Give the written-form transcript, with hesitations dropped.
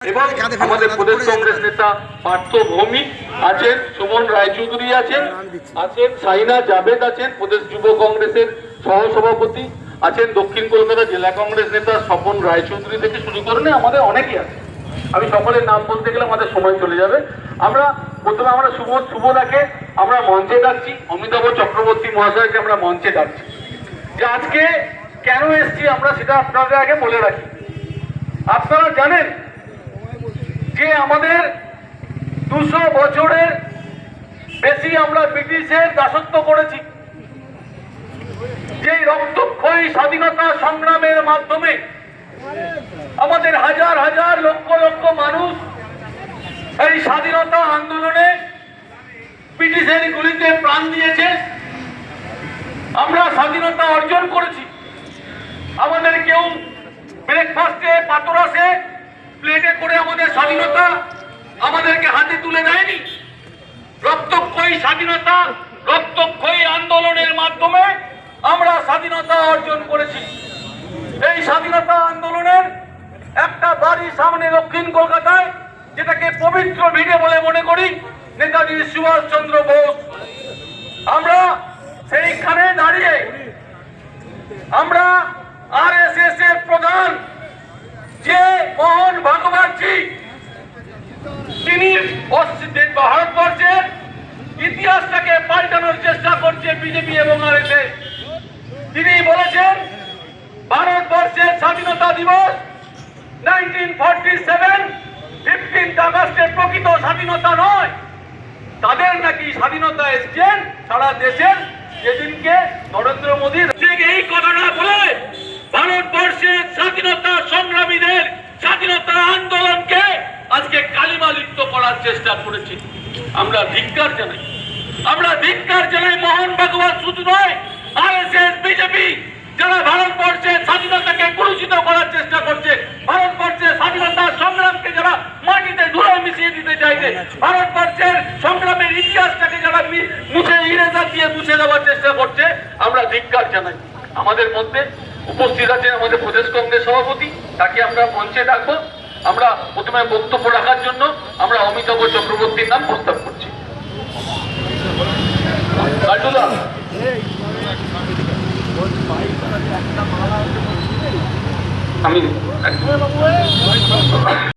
এবং আমাদের প্রদেশ কংগ্রেস নেতা পার্থ ভৌমিক আছেন, সুমন রায়চৌধুরী আছেন, সাইনা জাভেদ আছেন, প্রদেশ যুব কংগ্রেসের সহসভাপতি আছেন, দক্ষিণ কলকাতা জেলা কংগ্রেস নেতা স্বপন রায়চৌধুরী থেকে শুরু করে আমাদের অনেকেই আছে। আমি সকলের নাম বলতে গেলে আমাদের সময় চলে যাবে। আমরা প্রথমে আমরা শুভদাকে আমরা মঞ্চে ডাকছি, অমিতাভ চক্রবর্তী মহাশয়কে আমরা মঞ্চে ডাকছি। যে আজকে কেন এসছি আমরা সেটা আপনাদের আগে বলে রাখি। আপনারা জানেন যে আমাদের 200 বছরের বেশি আমরা ব্রিটিশের দাসত্ব করেছি। যে রক্তক্ষয়ী স্বাধীনতা সংগ্রামের মাধ্যমে আমাদের হাজার হাজার লক্ষ লক্ষ মানুষ এই স্বাধীনতা আন্দোলনে ব্রিটিশের গুলিতে প্রাণ দিয়েছে। আমরা স্বাধীনতা অর্জন করেছি। আমাদের কেউ ব্রেকফাস্টে পাতরাসে প্লেটে করে আমাদের স্বাধীনতা আমাদেরকে হাতে তুলে দেয়নি। রক্তক্ষয়ী স্বাধীনতা, রক্তক্ষয়ী আন্দোলনের মাধ্যমে আমরা স্বাধীনতা অর্জন করেছি। এই স্বাধীনতা আন্দোলনের একটা বাড়ির সামনে দক্ষিণ কলকাতায়, যেটাকে পবিত্র ভিটে বলে মনে করি, নেতাজি সুভাষচন্দ্র বোস। আমরা সেইখানে দাঁড়িয়ে আমরা আরএসএস এর প্রধান যে মোহন ভাগবতজি, তিনি ভারতবর্ষের ইতিহাসটাকে পাল্টানোর চেষ্টা করছে বিজেপি এবং আরএসএস। তিনি বলেছেন ভারতবর্ষের স্বাধীনতা দিবস 1947 15 আগস্টের প্রকৃত স্বাধীনতা নয়, তাদের নাকি স্বাধীনতা এসছেন সারা দেশের যেদিনকে নরেন্দ্র মোদী এই কথাটা বলে ভারতবর্ষের স্বাধীনতা সংগ্রামীদের স্বাধীনতা আন্দোলনকে আজকে কালিমা লিপ্ত করার চেষ্টা করেছি। আমরা ধিক্কার জানাই, আমরা ধিক্কার জানাই। মোহন ভাগবত শুধু নয়, আরএসএস, বিজেপি যারা ভারতবর্ষের স্বাধীনতাকে কলুষিত করার চেষ্টা করছে, ভারতবর্ষের স্বাধীনতা সংগ্রামকে যারা মাটিতে ধুলায় মিশিয়ে দিতে চাইছে, ভারতবর্ষের সংগ্রামের ইতিহাসটাকে যারা মুছে ইরেজা দিয়ে মুছে দেওয়ার চেষ্টা করছে, আমরা ধিক্কার জানাই। আমাদের মধ্যে উপস্থিত আছেন আমাদের প্রদেশ কংগ্রেস সভাপতি, তাকে আমরা মঞ্চে ডাকবো। আমরা প্রথমে বক্তব্য রাখার জন্য আমরা অমিতাভ চক্রবর্তীর নাম প্রস্তাব করছি। আমি